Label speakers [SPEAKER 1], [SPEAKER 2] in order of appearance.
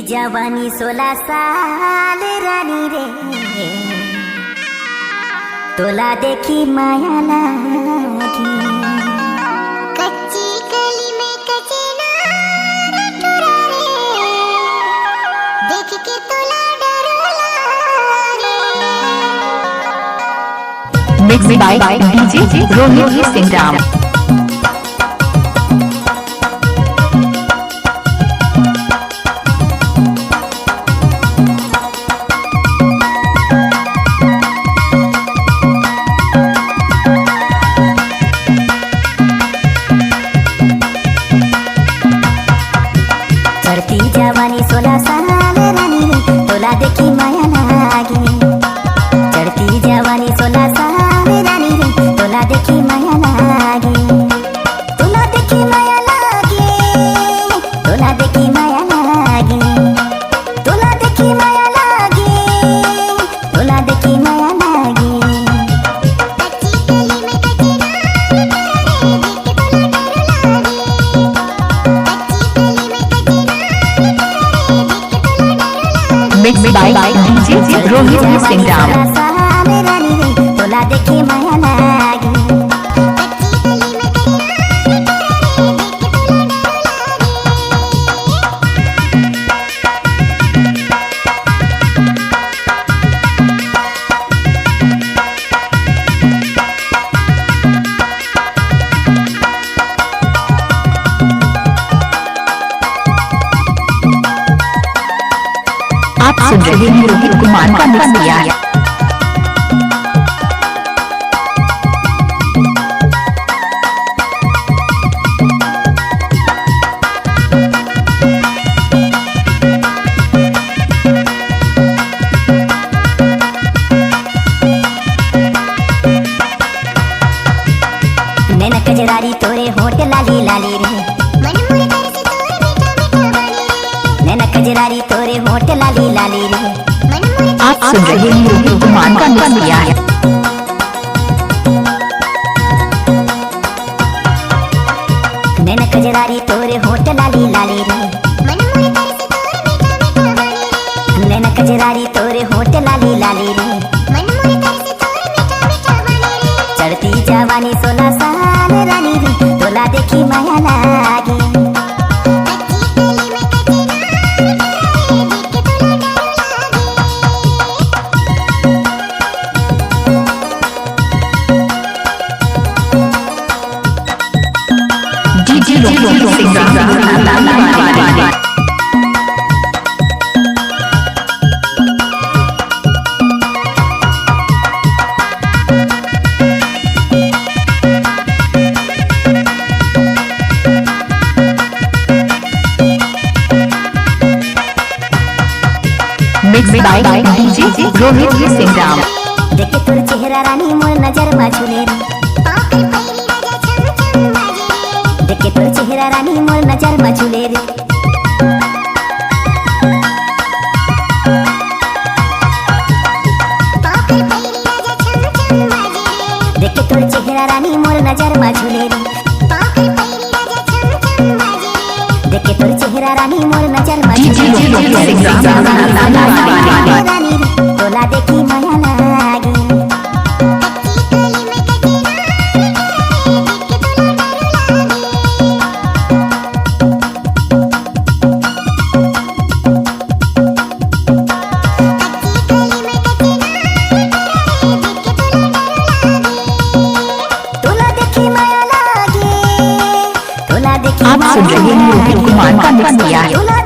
[SPEAKER 1] जवानी 16 साल रानी रे, तोला देखी माया लागी।
[SPEAKER 2] कच्ची गली में कच्चे नार टुरा रे, देख के तोला डर लागे।
[SPEAKER 3] Mixed by DJ Rohit Singh.
[SPEAKER 1] चढ़ती जवानी 16 साल रानी रे, तोला देखी माया लागी। चढ़ती जवानी 16 साल रानी रे, तोला देखी माया लागी। तोला देखी माया लागी, तोला देखी माया लागी, तोला देखी माया लागी, तोला देखी माया लागी।
[SPEAKER 2] कच्ची गली में कच्चे नार टुरा रे, देख के तोला डर लागे।
[SPEAKER 3] Mixed by DJ Rohit Singh.
[SPEAKER 1] रानी रे, तोला देखी माया लागी।
[SPEAKER 3] आप सुन रहे हैं रोहित कुमार का मिक्स किया है।
[SPEAKER 1] नैना कजरारी तोरे होठ लाली लाली रे,
[SPEAKER 2] मन मोरे कर से तोर मीठा मीठा बोली रे,
[SPEAKER 1] नैना कजरारी तोरे होठ लाली लाली रे।
[SPEAKER 2] मन मोरे
[SPEAKER 3] आप सुन रहे हैं रोहित कुमार का मिक्स किया है।
[SPEAKER 1] नैना कजरारी तोरे होठ लाली लाली रे,
[SPEAKER 2] मन मोरे कर से तोर मीठा मीठा बोली रे,
[SPEAKER 1] नैना कजरारी तोरे होठ लाली लाली रे।
[SPEAKER 2] मन मोरे कर से तोर मीठा मीठा बोली रे।
[SPEAKER 1] चढ़ती जवानी 16 साल रानी रे, तोला देखी माया लागी।
[SPEAKER 2] कच्ची गली में कच्चे नार टुरा रे, देख के तोला डर लागे।
[SPEAKER 3] DJ Rohit Singh. Mixed by DJ Rohit Singh.
[SPEAKER 1] देखे तोर चेहरा रानी मोर नजर में झूले रे,
[SPEAKER 2] पाकर पैरी राजा छम छम बाजे रे,
[SPEAKER 1] देखे तोर चेहरा रानी मोर नजर में झूले रे।
[SPEAKER 2] पाकर पैरी राजा छम छम बाजे रे,
[SPEAKER 1] देखे तोर चेहरा रानी मोर नजर में झूले रे,
[SPEAKER 2] पाकर पैरी राजा छम छम बाजे रे।
[SPEAKER 1] देखे तोर चेहरा रानी मोर नजर में
[SPEAKER 3] DJ
[SPEAKER 1] झूले रे।
[SPEAKER 3] Rohit Singh.
[SPEAKER 1] रानी रे, तोला देखी माया लागी।
[SPEAKER 2] कच्ची गली में कच्चे नार टुरा रे, देख के तोला डर लागे।
[SPEAKER 1] तोला देखी माया लागी, तोला देखी
[SPEAKER 3] आप सुन रहे हैं रोहित कुमार का मिक्स किया है।
[SPEAKER 1] तोला